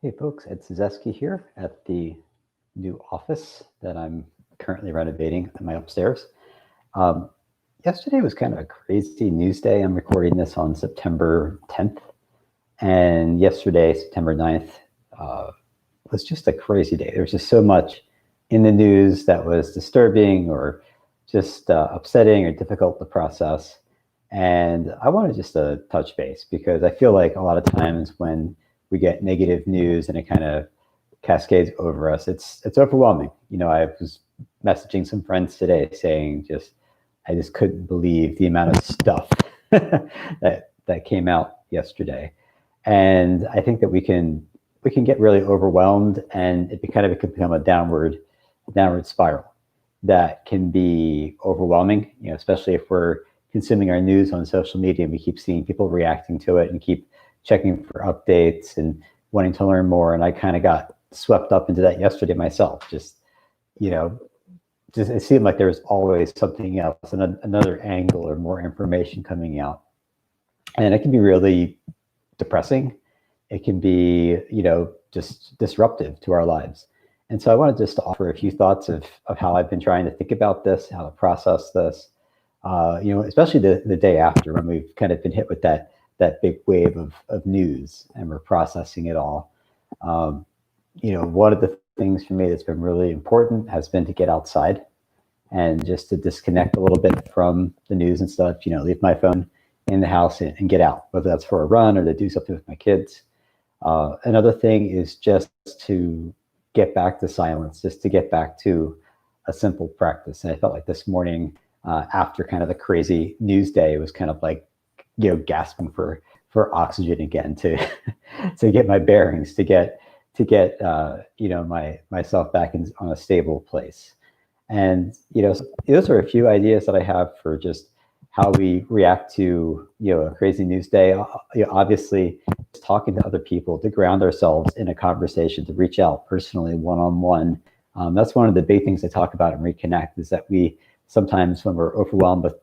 Hey folks, Ed Szewski here at the new office that I'm currently renovating at my upstairs. Um, Yesterday was kind of a crazy news day. I'm recording this on September 10th, and yesterday, September 9th, uh, was just a crazy day. There was just so much in the news that was disturbing or just upsetting or difficult to process. And I wanted just to touch base because I feel like a lot of times when we get negative news and it kind of cascades over us, it's overwhelming. I was messaging some friends today saying just I just couldn't believe the amount of stuff that came out yesterday. And I think that we can get really overwhelmed, and it can become a downward spiral that can be overwhelming. Especially if we're consuming our news on social media and we keep seeing people reacting to it and keep checking for updates and wanting to learn more. And I kind of got swept up into that yesterday myself. You know, just it seemed like there was always something else and another angle or more information coming out, and it can be really depressing. It can be, just disruptive to our lives. And so I wanted just to offer a few thoughts of how I've been trying to think about this, how to process this, especially the day after when we've kind of been hit with that big wave of news and we're processing it all. Um, One of the things for me that's been really important has been to get outside and just to disconnect a little bit from the news and stuff, leave my phone in the house and get out, whether that's for a run or to do something with my kids. Another thing is just to get back to silence, just to get back to a simple practice. And I felt like this morning, after kind of the crazy news day, it was kind of like, gasping for oxygen again to to get my bearings, to get myself back on a stable place. And so those are a few ideas that I have for just how we react to a crazy news day. Obviously, talking to other people to ground ourselves in a conversation, to reach out personally, one on one. That's one of the big things I talk about in Reconnect is that we sometimes, when we're overwhelmed with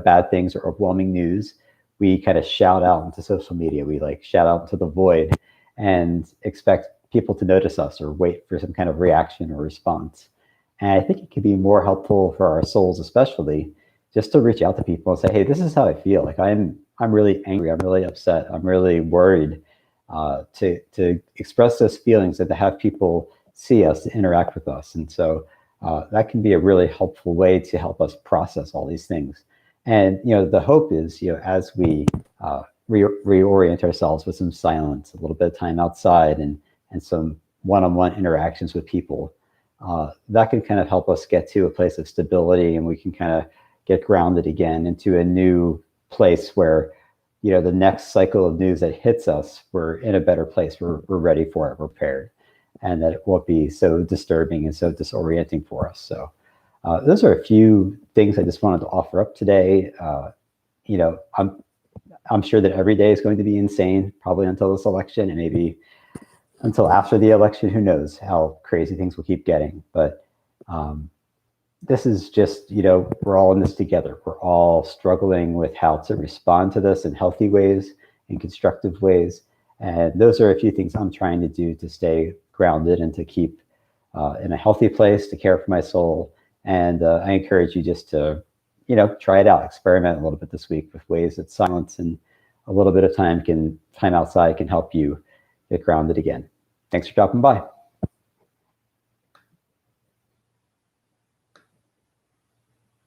bad things or overwhelming news, we kind of shout out into social media. We like shout out into the void and expect people to notice us or wait for some kind of reaction or response. And I think it can be more helpful for our souls, especially, just to reach out to people and say, "Hey, this is how I feel. Like I'm really angry. I'm really upset. I'm really worried." To express those feelings and to have people see us, to interact with us, and so that can be a really helpful way to help us process all these things. And the hope is, as we reorient ourselves with some silence, a little bit of time outside, and some one-on-one interactions with people, that can kind of help us get to a place of stability, and we can kind of get grounded again into a new place where, the next cycle of news that hits us, we're in a better place. We're ready for it, we're prepared, and that it won't be so disturbing and so disorienting for us. So those are a few things I just wanted to offer up today. I'm sure that every day is going to be insane, probably until this election, and maybe until after the election. Who knows how crazy things will keep getting? But this is just, we're all in this together. We're all struggling with how to respond to this in healthy ways, in constructive ways. And those are a few things I'm trying to do to stay grounded and to keep in a healthy place, to care for my soul. And I encourage you just to, try it out, experiment a little bit this week with ways that silence and a little bit of time outside can help you get grounded again. Thanks for dropping by.